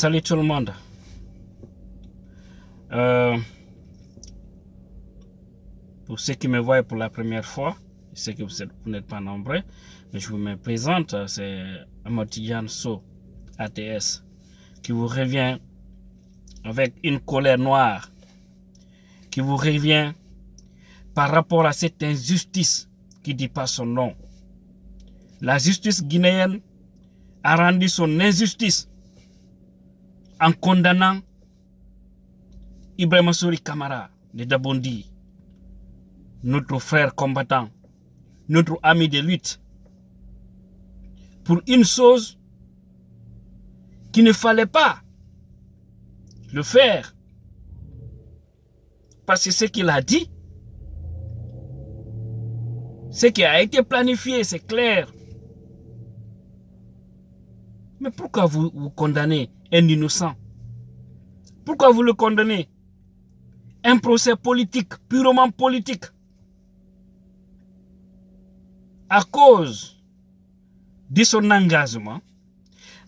Salut tout le monde. Pour ceux qui me voient pour la première fois, je sais que vous n'êtes pas nombreux, mais je vous me présente, c'est Amotidiane So, ATS, qui vous revient avec une colère noire, qui vous revient par rapport à cette injustice qui ne dit pas son nom. La justice guinéenne a rendu son injustice en condamnant Ibrahima Sory Kamara de Dabondi, notre frère combattant, notre ami de lutte, pour une chose qu'il ne fallait pas le faire. Parce que ce qu'il a dit, ce qui a été planifié, c'est clair. Mais pourquoi vous condamnez un innocent? Pourquoi vous le condamnez? Un procès politique, purement politique. À cause de son engagement,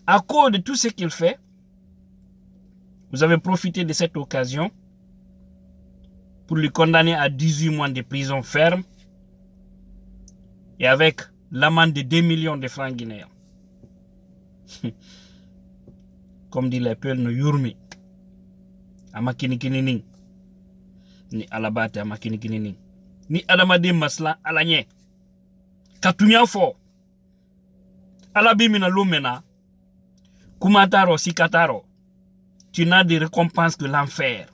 à cause de tout ce qu'il fait, vous avez profité de cette occasion pour le condamner à 18 mois de prison ferme et avec l'amende de 2 millions de francs guinéens. Comme dit les peuples, nous yurmi. Amakinikinini. Ni alabate amakinikinini. Ni adamade masla alanye. Katunya fo. Alabimina lumena. Kumataro sikataro. Tu n'as de récompense que l'enfer.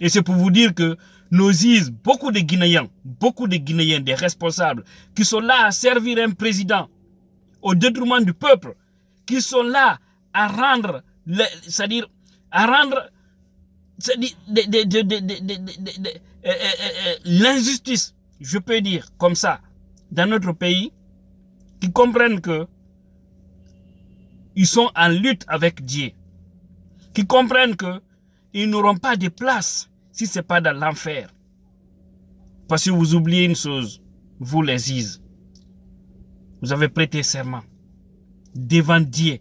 Et c'est pour vous dire que nos juges, beaucoup de Guinéens, des responsables, qui sont là à servir un président au détriment du peuple, qui sont là à rendre, c'est-à-dire à rendre l'injustice, je peux dire comme ça, dans notre pays, qui comprennent que ils sont en lutte avec Dieu, qui comprennent que ils n'auront pas de place si ce n'est pas dans l'enfer. Parce que vous oubliez une chose, vous les juges, vous avez prêté serment devant Dieu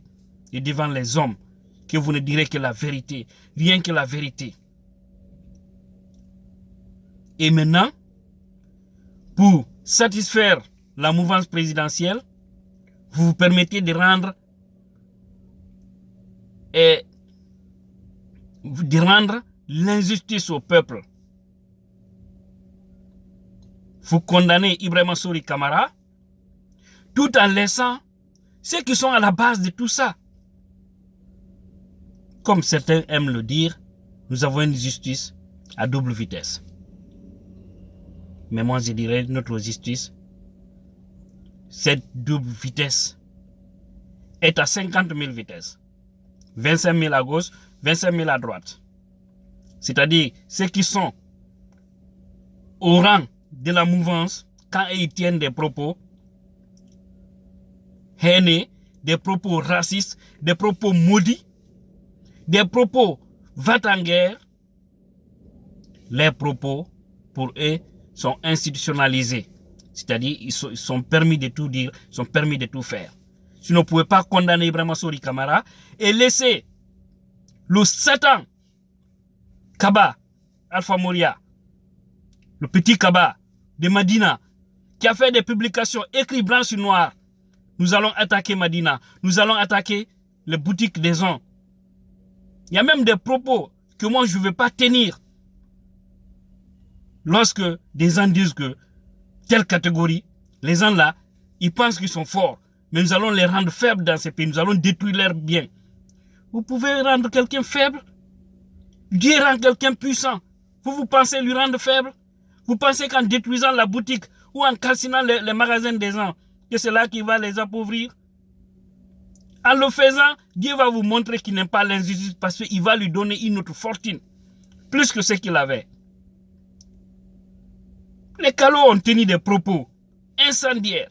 et devant les hommes que vous ne direz que la vérité, rien que la vérité. Et maintenant, pour satisfaire la mouvance présidentielle, vous vous permettez de rendre l'injustice au peuple. Vous condamnez Ibrahima Sory Kamara tout en laissant ceux qui sont à la base de tout ça. Comme certains aiment le dire, nous avons une justice à double vitesse. Mais moi je dirais notre justice, cette double vitesse est à 50 000 vitesses. 25 000 à gauche, 25 000 à droite. C'est-à-dire ceux qui sont au rang de la mouvance quand ils tiennent des propos haineux, des propos racistes, des propos maudits, des propos va-t-en-guerre, les propos pour eux sont institutionnalisés. C'est-à-dire ils sont permis de tout dire, ils sont permis de tout faire. Si vous ne pouvez pas condamner Ibrahima Sory Kamara et laisser le Satan Kaba, Alpha Moria, le petit Kaba de Madina, qui a fait des publications écrites blanc sur noir. Nous allons attaquer Madina, nous allons attaquer les boutiques des gens. Il y a même des propos que moi je ne veux pas tenir. Lorsque des gens disent que telle catégorie, les gens là, ils pensent qu'ils sont forts, mais nous allons les rendre faibles dans ces pays, nous allons détruire leurs biens. Vous pouvez rendre quelqu'un faible? Dieu rend quelqu'un puissant. Vous pensez lui rendre faible? Vous pensez qu'en détruisant la boutique ou en calcinant les magasins des gens, que c'est là qu'il va les appauvrir? En le faisant, Dieu va vous montrer qu'il n'aime pas l'injustice parce qu'il va lui donner une autre fortune, plus que ce qu'il avait. Les calots ont tenu des propos incendiaires.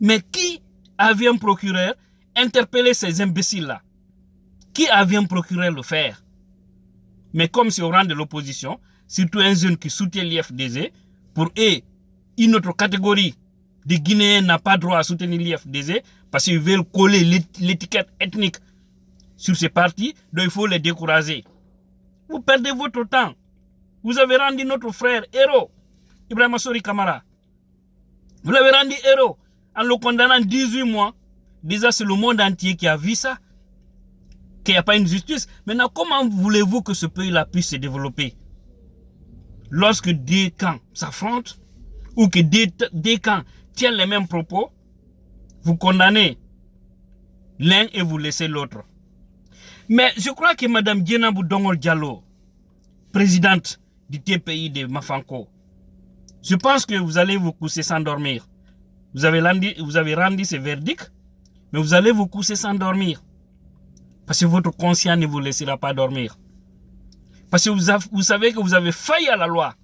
Mais qui avait un procureur interpeller ces imbéciles-là? Qui avait un procureur le faire? Mais comme c'est au rang de l'opposition, surtout un jeune qui soutient l'IFDZ, pour eux, une autre catégorie de Guinéens n'a pas droit à soutenir l'IFDZ parce qu'ils veulent coller l'étiquette ethnique sur ces partis, donc il faut les décourager. Vous perdez votre temps. Vous avez rendu notre frère héros, Ibrahima Sori Kamara. Vous l'avez rendu héros en le condamnant 18 mois. Déjà, c'est le monde entier qui a vu ça, qu'il n'y a pas une justice. Maintenant, comment voulez-vous que ce pays-là puisse se développer lorsque deux camps s'affrontent ou que deux camps tiennent les mêmes propos? Vous condamnez l'un et vous laissez l'autre. Mais je crois que Mme Dienabou Dongol Diallo, présidente du TPI de Mafanko, je pense que vous allez vous coucher sans dormir. Vous avez rendu ce verdict, mais vous allez vous coucher sans dormir. Parce que votre conscience ne vous laissera pas dormir. Parce que vous savez que vous avez failli à la loi.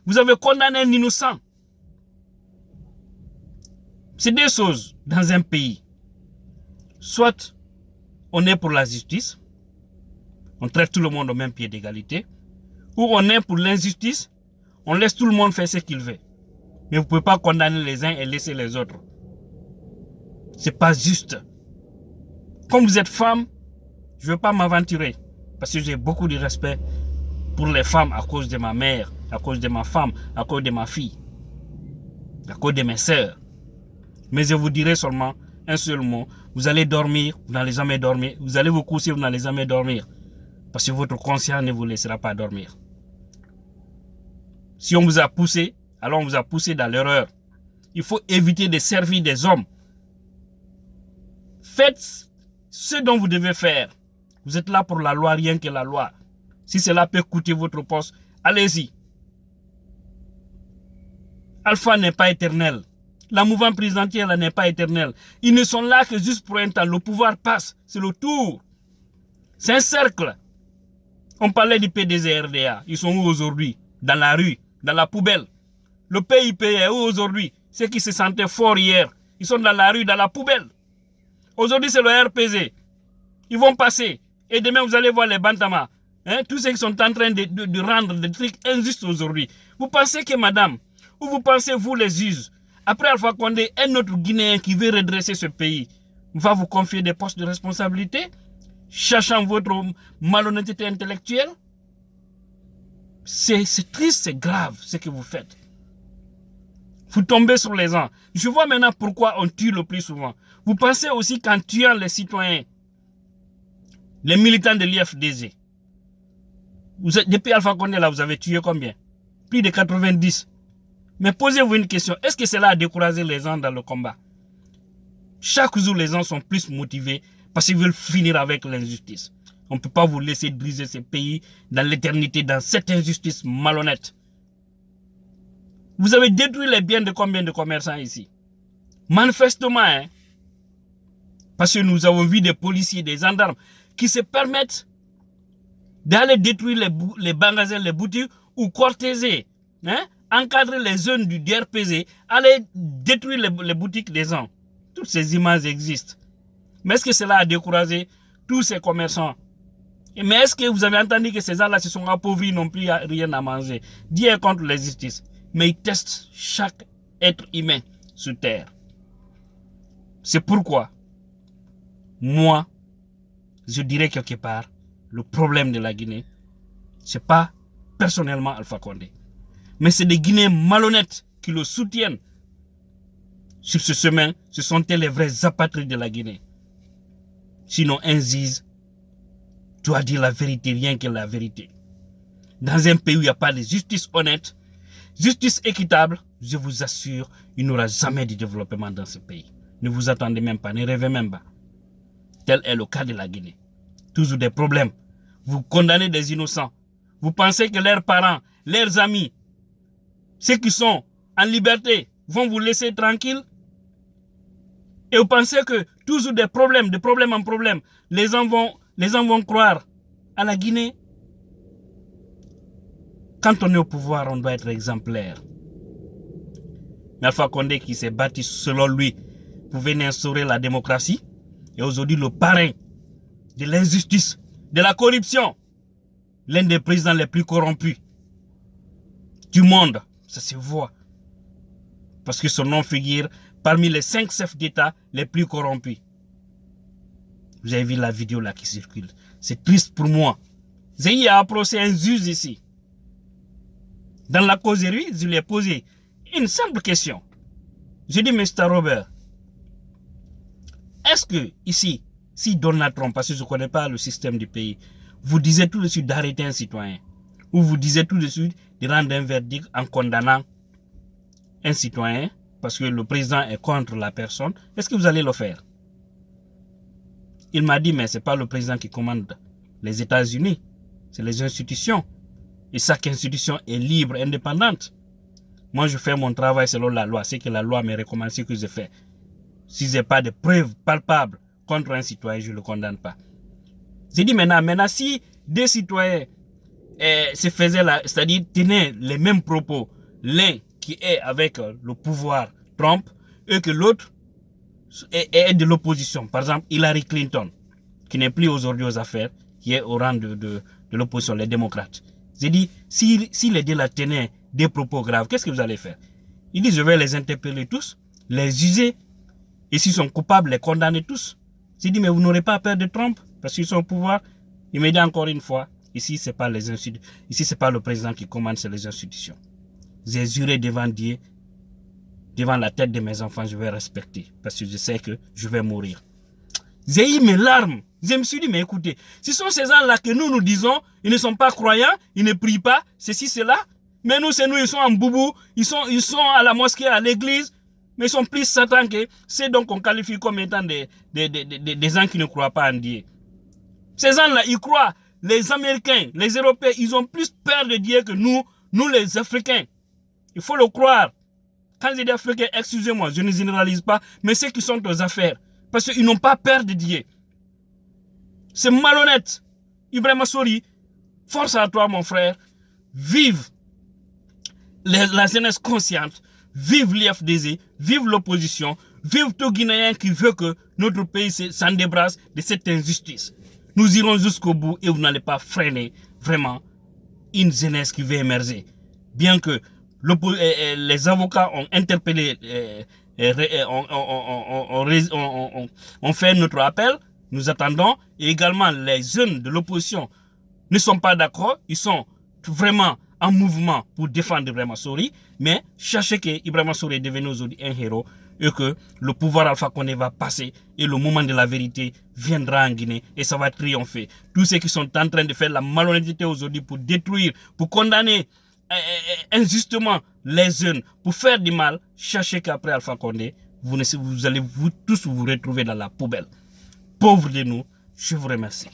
Vous avez condamné un innocent. C'est deux choses dans un pays. Soit on est pour la justice, on traite tout le monde au même pied d'égalité, ou on est pour l'injustice, on laisse tout le monde faire ce qu'il veut. Mais vous ne pouvez pas condamner les uns et laisser les autres. C'est pas juste. Comme vous êtes femme, je ne veux pas m'aventurer. Parce que j'ai beaucoup de respect pour les femmes à cause de ma mère, à cause de ma femme, à cause de ma fille, à cause de mes sœurs. Mais je vous dirai seulement un seul mot. Vous allez dormir, vous n'allez jamais dormir. Vous allez vous coucher, vous n'allez jamais dormir. Parce que votre conscience ne vous laissera pas dormir. Si on vous a poussé, alors on vous a poussé dans l'erreur. Il faut éviter de servir des hommes. Faites ce dont vous devez faire. Vous êtes là pour la loi, rien que la loi. Si cela peut coûter votre poste, allez-y. Alpha n'est pas éternel. La mouvance présidentielle n'est pas éternelle. Ils ne sont là que juste pour un temps. Le pouvoir passe. C'est le tour. C'est un cercle. On parlait du PDG RDA. Ils sont où aujourd'hui? Dans la rue, dans la poubelle. Le PIP est où aujourd'hui? Ceux qui se sentaient forts hier, ils sont dans la rue, dans la poubelle. Aujourd'hui, c'est le RPZ. Ils vont passer. Et demain, vous allez voir les Bantama. Tous ceux qui sont en train de rendre des trucs injustes aujourd'hui. Vous pensez que madame, ou vous pensez vous les juges, après Alpha Condé, un autre Guinéen qui veut redresser ce pays, va vous confier des postes de responsabilité, cherchant votre malhonnêteté intellectuelle? C'est triste, c'est grave ce que vous faites. Vous tombez sur les gens. Je vois maintenant pourquoi on tue le plus souvent. Vous pensez aussi qu'en tuant les citoyens, les militants de l'IFDG, depuis Alpha Condé, là, vous avez tué combien? Plus de 90. Mais posez-vous une question. Est-ce que cela a découragé les gens dans le combat? Chaque jour, les gens sont plus motivés parce qu'ils veulent finir avec l'injustice. On ne peut pas vous laisser briser ce pays dans l'éternité, dans cette injustice malhonnête. Vous avez détruit les biens de combien de commerçants ici? Manifestement, parce que nous avons vu des policiers, des gendarmes qui se permettent d'aller détruire les magasins, les boutiques ou cortéger, encadrer les zones du DRPZ, aller détruire les boutiques des gens. Toutes ces images existent. Mais est-ce que cela a découragé tous ces commerçants? Mais est-ce que vous avez entendu que ces gens-là se sont appauvris, n'ont plus rien à manger? Dieu est contre la justice. Mais ils testent chaque être humain sur terre. C'est pourquoi, moi, je dirais quelque part, le problème de la Guinée, ce n'est pas personnellement Alpha Condé. Mais c'est des Guinéens malhonnêtes qui le soutiennent sur ce chemin. Ce sont les vrais apatrides de la Guinée. Sinon, un juge doit dire la vérité, rien que la vérité. Dans un pays où il n'y a pas de justice honnête, justice équitable, je vous assure, il n'y aura jamais de développement dans ce pays. Ne vous attendez même pas, ne rêvez même pas. Tel est le cas de la Guinée. Toujours des problèmes. Vous condamnez des innocents. Vous pensez que leurs parents, leurs amis, ceux qui sont en liberté, vont vous laisser tranquille? Et vous pensez que toujours des problèmes, de problème en problème, les gens vont croire à la Guinée? Quand on est au pouvoir, on doit être exemplaire. Mais Alpha Condé qui s'est battu selon lui pour venir instaurer la démocratie, est aujourd'hui le parrain de l'injustice, de la corruption, l'un des présidents les plus corrompus du monde. Ça se voit. Parce que son nom figure parmi les 5 chefs d'État les plus corrompus. Vous avez vu la vidéo là qui circule. C'est triste pour moi. Zéhi a approché un juge ici. Dans la causerie, je lui ai posé une simple question. Je dis, Mr. Robert, est-ce que ici, si Donald Trump, parce que je ne connais pas le système du pays, vous disiez tout de suite d'arrêter un citoyen, ou vous disiez tout de suite de rendre un verdict en condamnant un citoyen, parce que le président est contre la personne, est-ce que vous allez le faire? Il m'a dit, mais ce n'est pas le président qui commande les États-Unis, c'est les institutions. Et chaque institution est libre, indépendante. Moi, je fais mon travail selon la loi, c'est que la loi me recommande ce que je fais. Si je n'ai pas de preuves palpables contre un citoyen, je ne le condamne pas. J'ai dit maintenant, si des citoyens se faisaient, c'est-à-dire tenaient les mêmes propos, l'un qui est avec le pouvoir Trump, et que l'autre est de l'opposition. Par exemple, Hillary Clinton, qui n'est plus aujourd'hui aux affaires, qui est au rang de l'opposition, les démocrates. J'ai dit, si les deux la tenaient des propos graves, qu'est-ce que vous allez faire? Il dit, je vais les interpeller tous, les juger, et s'ils sont coupables, les condamner tous. J'ai dit, mais vous n'aurez pas peur de Trump, parce qu'ils sont au pouvoir. Il m'a dit encore une fois, ici, c'est pas les institutions, ici, c'est pas le président qui commande, c'est les institutions. J'ai juré devant Dieu, devant la tête de mes enfants, je vais respecter, parce que je sais que je vais mourir. J'ai eu mes larmes. Je me suis dit, mais écoutez, ce sont ces gens-là que nous disons, ils ne sont pas croyants, ils ne prient pas, ceci, cela. Mais nous, c'est nous, ils sont en boubou, ils sont à la mosquée, à l'église, mais ils sont plus satans que c'est donc qu'on qualifie comme étant des gens qui ne croient pas en Dieu. Ces gens-là, ils croient. Les Américains, les Européens, ils ont plus peur de Dieu que nous les Africains. Il faut le croire. Quand je dis Africains, excusez-moi, je ne généralise pas, mais ceux qui sont aux affaires, parce qu'ils n'ont pas peur de Dieu. C'est malhonnête. Ibrahima Sori, force à toi, mon frère. Vive la jeunesse consciente. Vive l'IFDZ. Vive l'opposition. Vive tout Guinéen qui veut que notre pays s'en débarrasse de cette injustice. Nous irons jusqu'au bout et vous n'allez pas freiner vraiment une jeunesse qui veut émerger. Bien que les avocats ont interpellé, on fait notre appel. Nous attendons, et également les jeunes de l'opposition ne sont pas d'accord, ils sont vraiment en mouvement pour défendre Ibrahima Sori, mais sachez que Ibrahima Sori est devenu aujourd'hui un héros et que le pouvoir Alpha Condé va passer et le moment de la vérité viendra en Guinée et ça va triompher. Tous ceux qui sont en train de faire la malhonnêteté aujourd'hui pour détruire, pour condamner injustement les jeunes, pour faire du mal, sachez qu'après Alpha Condé, vous allez tous vous retrouver dans la poubelle. Pauvres de nous, je vous remercie.